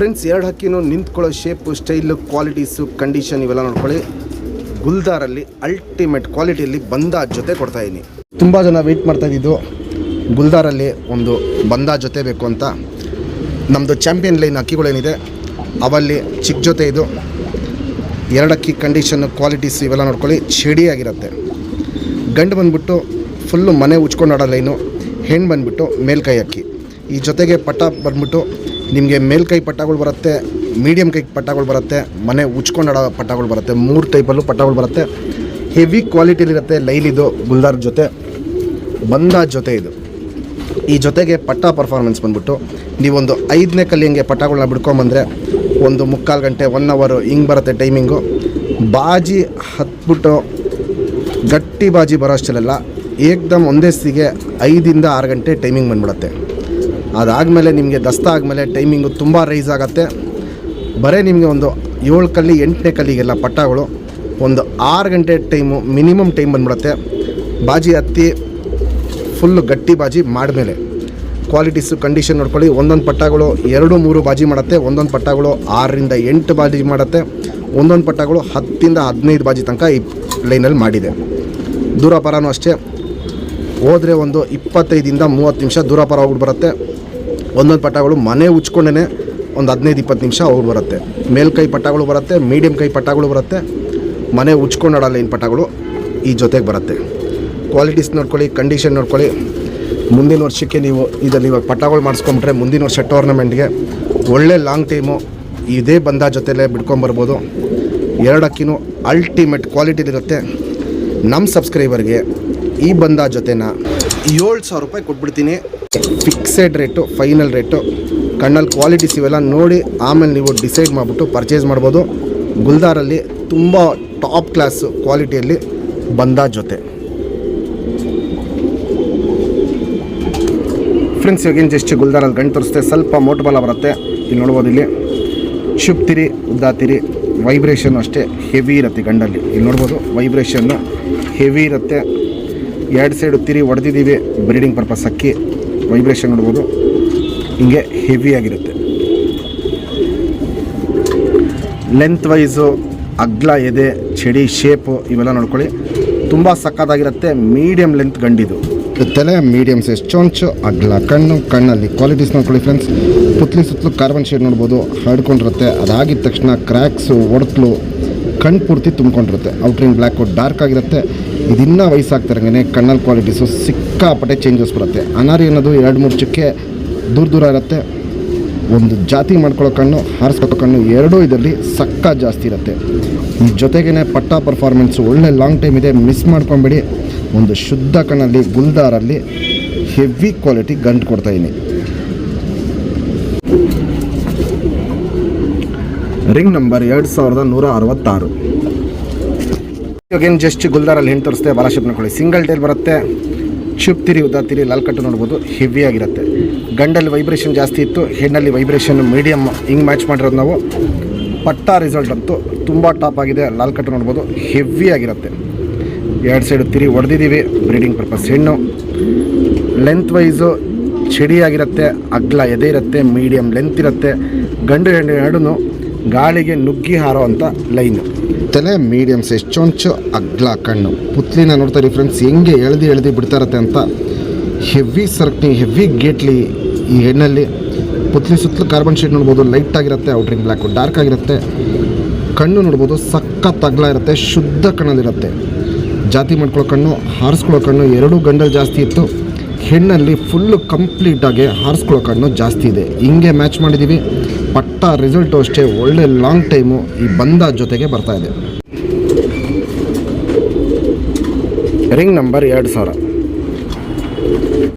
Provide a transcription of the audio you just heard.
Friends, ಎರಡು ಹಕ್ಕಿನೂ ನಿಂತ್ಕೊಳ್ಳೋ shape, style, qualities, condition ಇವೆಲ್ಲ ನೋಡ್ಕೊಳ್ಳಿ. ಗುಲ್ದಾರಲ್ಲಿ ಅಲ್ಟಿಮೇಟ್ ಕ್ವಾಲಿಟಿಯಲ್ಲಿ ಬಂದಾಜ್ ಜೊತೆ ಕೊಡ್ತಾಯಿದ್ದೀನಿ. ತುಂಬ ಜನ ವೆಯ್ಟ್ ಮಾಡ್ತಾಯಿದ್ದು ಗುಲ್ದಾರಲ್ಲಿ ಒಂದು ಬಂದಾಜ್ ಜೊತೆ ಬೇಕು ಅಂತ. ನಮ್ಮದು ಚಾಂಪಿಯನ್ ಲೈನ್ ಹಕ್ಕಿಗಳೇನಿದೆ ಅವಲ್ಲಿ ಚಿಕ್ಕ ಜೊತೆ ಇದು. ಎರಡು ಅಕ್ಕಿ ಕಂಡೀಷನ್ನು, ಕ್ವಾಲಿಟೀಸ್ ಇವೆಲ್ಲ ನೋಡ್ಕೊಳ್ಳಿ. ಶೆಡಿಯಾಗಿರುತ್ತೆ. ಗಂಡು ಬಂದುಬಿಟ್ಟು ಫುಲ್ಲು ಮನೆ ಉಚ್ಕೊಂಡು ಆಡೋ ಲೈನು, ಹೆಣ್ಣು ಬಂದುಬಿಟ್ಟು ಮೇಲ್ಕೈ ಅಕ್ಕಿ. ಈ ಜೊತೆಗೆ ಪಟ್ಟ ಬಂದ್ಬಿಟ್ಟು ನಿಮಗೆ ಮೇಲ್ಕೈ ಪಟ್ಟಗಳು ಬರುತ್ತೆ, ಮೀಡಿಯಮ್ ಕೈ ಪಟ್ಟಗಳು ಬರುತ್ತೆ, ಮನೆ ಉಚ್ಕೊಂಡು ಆಡೋ ಪಟ್ಟಗಳು ಬರುತ್ತೆ. 3 ಟೈಪಲ್ಲೂ ಪಟ್ಟಗಳು ಬರುತ್ತೆ. ಹೆವಿ ಕ್ವಾಲಿಟಿಲಿರುತ್ತೆ ಲೈಲಿದು. ಗುಲ್ದಾರ್ ಜೊತೆ ಬಂದಾಜ್ ಜೊತೆ ಇದು. ಈ ಜೊತೆಗೆ ಪಟ್ಟ ಪರ್ಫಾರ್ಮೆನ್ಸ್ ಬಂದ್ಬಿಟ್ಟು ನೀವೊಂದು 5ನೇ ಕಲ್ಲಿಂಗೆ ಪಟ್ಟಗಳನ್ನ ಬಿಡ್ಕೊಂಬಂದರೆ ಒಂದು 3/4 ಗಂಟೆ 1 ಅವರ್ ಹಿಂಗೆ ಬರುತ್ತೆ ಟೈಮಿಂಗು. ಬಾಜಿ ಹತ್ಬಿಟ್ಟು ಗಟ್ಟಿ ಬಾಜಿ ಬರೋ ಅಷ್ಟಲ್ಲೆಲ್ಲ ಏಕ್ದಮ್ ಒಂದೇ ಸಿಗೆ 5 6 ಗಂಟೆ ಟೈಮಿಂಗ್ ಬಂದ್ಬಿಡುತ್ತೆ. ಅದಾದಮೇಲೆ ನಿಮಗೆ ದಸ್ತ ಆದಮೇಲೆ ಟೈಮಿಂಗು ತುಂಬ ರೈಸ್ ಆಗುತ್ತೆ. ಬರೀ ನಿಮಗೆ ಒಂದು 7 ಕಲ್ಲಿ 8ನೇ ಕಲ್ಲಿಗೆಲ್ಲ ಪಟ್ಟಗಳು ಒಂದು 6 ಗಂಟೆ ಟೈಮು ಮಿನಿಮಮ್ ಟೈಮ್ ಬಂದ್ಬಿಡುತ್ತೆ. ಬಾಜಿ ಹತ್ತಿ ಫುಲ್ಲು ಗಟ್ಟಿ ಬಾಜಿ ಮಾಡಿದ್ಮೇಲೆ ಕ್ವಾಲಿಟೀಸು, ಕಂಡೀಷನ್ ನೋಡ್ಕೊಳ್ಳಿ. ಒಂದೊಂದು ಪಟ್ಟಗಳು 2-3 ಬಾಜಿ ಮಾಡುತ್ತೆ, ಒಂದೊಂದು ಪಟ್ಟಗಳು 6ರಿಂದ 8 ಬಾಜಿ ಮಾಡುತ್ತೆ, ಒಂದೊಂದು ಪಟ್ಟಗಳು 10ರಿಂದ 15 ಬಾಜಿ ತನಕ ಈ ಲೈನಲ್ಲಿ ಮಾಡಿದೆ. ದೂರ ಪರನೂ ಅಷ್ಟೇ, ಹೋದರೆ ಒಂದು 25ರಿಂದ 30 ನಿಮಿಷ ದೂರ ಪರ ಹೋಗ್ಬಿಟ್ಟು ಬರುತ್ತೆ. ಒಂದೊಂದು ಪಟ್ಟಗಳು ಮನೆ ಉಚ್ಕೊಂಡೇ ಒಂದು 15-20 ನಿಮಿಷ ಹೋಗಿ ಬರುತ್ತೆ. ಮೇಲ್ಕೈ ಪಟ್ಟಗಳು ಬರುತ್ತೆ, ಮೀಡಿಯಮ್ ಕೈ ಪಟ್ಟಗಳು ಬರುತ್ತೆ, ಮನೆ ಉಚ್ಕೊಂಡು ಆಡೋ ಲೈನ್ ಪಟ್ಟಗಳು ಈ ಜೊತೆಗೆ ಬರುತ್ತೆ. ಕ್ವಾಲಿಟೀಸ್ ನೋಡ್ಕೊಳ್ಳಿ, ಕಂಡೀಷನ್ ನೋಡ್ಕೊಳ್ಳಿ. ಮುಂದಿನ ವರ್ಷಕ್ಕೆ ನೀವು ಇದರಲ್ಲಿ ಇವಾಗ ಪಟ್ಟಗಳು ಮಾಡಿಸ್ಕೊಂಬಿಟ್ರೆ ಮುಂದಿನ ವರ್ಷ ಟೂರ್ನಮೆಂಟ್ಗೆ ಒಳ್ಳೆ ಲಾಂಗ್ ಟೈಮು ಇದೇ ಬಂದ ಜೊತೆಲೇ ಬಿಡ್ಕೊಂಬರ್ಬೋದು. ಎರಡು ಅಕ್ಕಿನೂ ಅಲ್ಟಿಮೇಟ್ ಕ್ವಾಲಿಟಿಲಿರುತ್ತೆ. ನಮ್ಮ ಸಬ್ಸ್ಕ್ರೈಬರ್ಗೆ ಈ ಬಂದ ಜೊತೆನ 7,000 ರೂಪಾಯಿ ಕೊಟ್ಬಿಡ್ತೀನಿ. Fixed rate, final rate. ಕಣ್ಣಲ್ಲಿ ಕ್ವಾಲಿಟೀಸ್ ಇವೆಲ್ಲ ನೋಡಿ ಆಮೇಲೆ ನೀವು ಡಿಸೈಡ್ ಮಾಡಿಬಿಟ್ಟು ಪರ್ಚೇಸ್ ಮಾಡ್ಬೋದು. ಗುಲ್ದಾರಲ್ಲಿ ತುಂಬ ಟಾಪ್ ಕ್ಲಾಸು ಕ್ವಾಲಿಟಿಯಲ್ಲಿ ಬಂದ ಜೊತೆ. ಫ್ರೆಂಡ್ಸ್, ಇವಾಗೇನು ಜಸ್ಟ್ ಗುಲ್ದಾರಲ್ಲಿ ಗಂಟು ತೋರಿಸ್ತೆ, ಸ್ವಲ್ಪ ಮೋಟು ಬಾಲ ಬರುತ್ತೆ. ಇಲ್ಲಿ ನೋಡ್ಬೋದು, ಇಲ್ಲಿ ಶುಭ್ತಿರಿ, ಉದ್ದಾತಿರಿ, ವೈಬ್ರೇಷನ್ನು ಅಷ್ಟೇ ಹೆವಿ ಇರುತ್ತೆ ಗಂಡಲ್ಲಿ. ಇಲ್ಲಿ ನೋಡ್ಬೋದು ವೈಬ್ರೇಷನ್ನು ಹೆವಿ ಇರುತ್ತೆ. 2 ಸೈಡು ತಿರಿ ಹೊಡೆದಿದ್ದೀವಿ ಬ್ರೀಡಿಂಗ್ ಪರ್ಪಸ್ ಅಕ್ಕಿ. ವೈಬ್ರೇಷನ್ ನೋಡ್ಬೋದು ಹಿಂಗೆ ಹೆವಿಯಾಗಿರುತ್ತೆ. ಲೆಂತ್ ವೈಸು, ಅಗ್ಲ ಎದೆ, ಚಡಿ ಶೇಪು ಇವೆಲ್ಲ ನೋಡ್ಕೊಳ್ಳಿ. ತುಂಬ ಸಕ್ಕತ್ತಾಗಿರುತ್ತೆ. Medium length ಗಂಡಿದು. ತಲೆ ಮೀಡಿಯಮ್ ಸೈಜ್, ಚೊಂಚು, ಅಗ್ಲ ಕಣ್ಣು. ಕಣ್ಣಲ್ಲಿ ಕ್ವಾಲಿಟೀಸ್ ನೋಡ್ಕೊಳ್ಳಿ ಫ್ರೆಂಡ್ಸ್. ಪುತ್ಲಿ ಸುತ್ತಲೂ ಕಾರ್ಬನ್ ಶೇಡ್ ನೋಡ್ಬೋದು, ಹರಡ್ಕೊಂಡಿರುತ್ತೆ. ಅದಾಗಿದ ತಕ್ಷಣ ಕ್ರ್ಯಾಕ್ಸು, ಒಡಕ್ಲು, ಕಣ್ಣು ಪೂರ್ತಿ ತುಂಬ್ಕೊಂಡಿರುತ್ತೆ. ಔಟ್ರಿಂಗ್ ಬ್ಲ್ಯಾಕು ಡಾರ್ಕ್ ಆಗಿರುತ್ತೆ. ಇದಿನ್ನೂ ವಯಸ್ಸಾಗ್ತಿರಂಗೆ ಕಣ್ಣಲ್ಲಿ ಕ್ವಾಲಿಟೀಸು ಸಿಕ್ಕಾಪಟ್ಟೆ ಚೇಂಜಸ್ ಬರುತ್ತೆ. ಅನಾರಿ ಅನ್ನೋದು 2-3 ಚುಕ್ಕೆ ದೂರ ಇರುತ್ತೆ. ಒಂದು ಜಾತಿ ಮಾಡ್ಕೊಳ್ಳೋ ಕಣ್ಣು, ಹಾರಿಸ್ಕೊಳ್ಳೋ ಕಣ್ಣು ಎರಡೂ ಇದರಲ್ಲಿ ಸಕ್ಕ ಜಾಸ್ತಿ ಇರುತ್ತೆ. ಈ ಜೊತೆಗೇ ಪಟ್ಟ ಪರ್ಫಾರ್ಮೆನ್ಸು ಒಳ್ಳೆ ಲಾಂಗ್ ಟೈಮ್ ಇದೆ, ಮಿಸ್ ಮಾಡ್ಕೊಬೇಡಿ. ಒಂದು ಶುದ್ಧ ಕಣ್ಣಲ್ಲಿ ಗುಲ್ದಾರಲ್ಲಿ ಹೆವಿ ಕ್ವಾಲಿಟಿ ಗಂಟು ಕೊಡ್ತಾಯಿದ್ದೀನಿ. Ring number 2166. ಇವಾಗೇನು ಜಸ್ಟ್ ಗುಲ್ದಾರಲ್ಲಿ ಹೆಣ್ಣು ತೋರಿಸ್ತೆ. ಬಾಲ ಶೇಪ್ ನೋಡ್ಕೊಳ್ಳಿ. ಸಿಂಗಲ್ ಟೈಲ್ ಬರುತ್ತೆ. ಶುಭ್ತಿರಿ, ಉದ್ದಾತಿರಿ, ಲಾಲ್ ಕಟ್ಟು ನೋಡ್ಬೋದು ಹೆವಿ ಆಗಿರುತ್ತೆ. ಗಂಡಲ್ಲಿ ವೈಬ್ರೇಷನ್ ಜಾಸ್ತಿ ಇತ್ತು, ಹೆಣ್ಣಲ್ಲಿ ವೈಬ್ರೇಷನ್ ಮೀಡಿಯಮ್ ಹಿಂಗೆ ಮ್ಯಾಚ್ ಮಾಡಿರೋದು ನಾವು. ಪಟ್ಟ ರಿಸಲ್ಟ್ ಅಂತೂ ತುಂಬ ಟಾಪ್ ಆಗಿದೆ. ಲಾಲ್ ಕಟ್ಟು ನೋಡ್ಬೋದು ಹೆವಿ ಆಗಿರುತ್ತೆ. 2 ಸೈಡು ತಿರಿ ಹೊಡೆದಿದ್ದೀವಿ ಬ್ರೀಡಿಂಗ್ ಪರ್ಪಸ್. ಹೆಣ್ಣು ಲೆಂತ್ ವೈಸು ಚಡಿಯಾಗಿರುತ್ತೆ, ಅಗ್ಲ ಎದೆ ಇರುತ್ತೆ, ಮೀಡಿಯಮ್ ಲೆಂತ್ ಇರುತ್ತೆ. ಗಂಡು ಹೆಣ್ಣು ಎರಡೂ ಗಾಳಿಗೆ ನುಗ್ಗಿ ಹಾರೋ ಅಂಥ ಲೈನು. ತಲೆ ಮೀಡಿಯಮ್ ಸೈಜ್, ಚೊಂಚು, ಅಗ್ಲ ಕಣ್ಣು. ಪುತ್ಲಿನ ನೋಡ್ತಾರೆ ಫ್ರೆಂಡ್ಸ್ ಹೆಂಗೆ ಎಳ್ದು ಬಿಡ್ತಾ ಇರುತ್ತೆ ಅಂತ. ಹೆವಿ ಸರ್ಕ್ನಿ, ಹೆವಿ ಗೇಟ್ಲಿ ಈ ಹೆಣ್ಣಲ್ಲಿ. ಪುತ್ಲಿ ಸುತ್ತಲೂ ಕಾರ್ಬನ್ ಶೇಡ್ ನೋಡ್ಬೋದು, ಲೈಟ್ ಆಗಿರುತ್ತೆ. ಔಟ್ರಿಂಗ್ ಬ್ಲ್ಯಾಕು ಡಾರ್ಕ್ ಆಗಿರುತ್ತೆ. ಕಣ್ಣು ನೋಡ್ಬೋದು ಸಖತ್ ಅಗ್ಲ ಇರುತ್ತೆ, ಶುದ್ಧ ಕಣ್ಣಲ್ಲಿರುತ್ತೆ. ಜಾತಿ ಮಾಡ್ಕೊಳ್ಳೋ ಕಣ್ಣು, ಹಾರಿಸ್ಕೊಳ್ಳೋ ಕಣ್ಣು ಎರಡೂ ಗಂಡಲ್ಲಿ ಜಾಸ್ತಿ ಇತ್ತು. ಹೆಣ್ಣಲ್ಲಿ ಫುಲ್ಲು ಕಂಪ್ಲೀಟಾಗಿ ಹಾರಿಸ್ಕೊಳ್ಳೋ ಕಣ್ಣು ಜಾಸ್ತಿ ಇದೆ. ಹಿಂಗೆ ಮ್ಯಾಚ್ ಮಾಡಿದ್ದೀವಿ. ಪಟ್ಟ ರಿಸಲ್ಟು ಅಷ್ಟೇ ಒಳ್ಳೆ ಲಾಂಗ್ ಟೈಮು ಈ ಬಂದ ಜೊತೆಗೆ ಬರ್ತಾಯಿದೆ. Ring number 2000.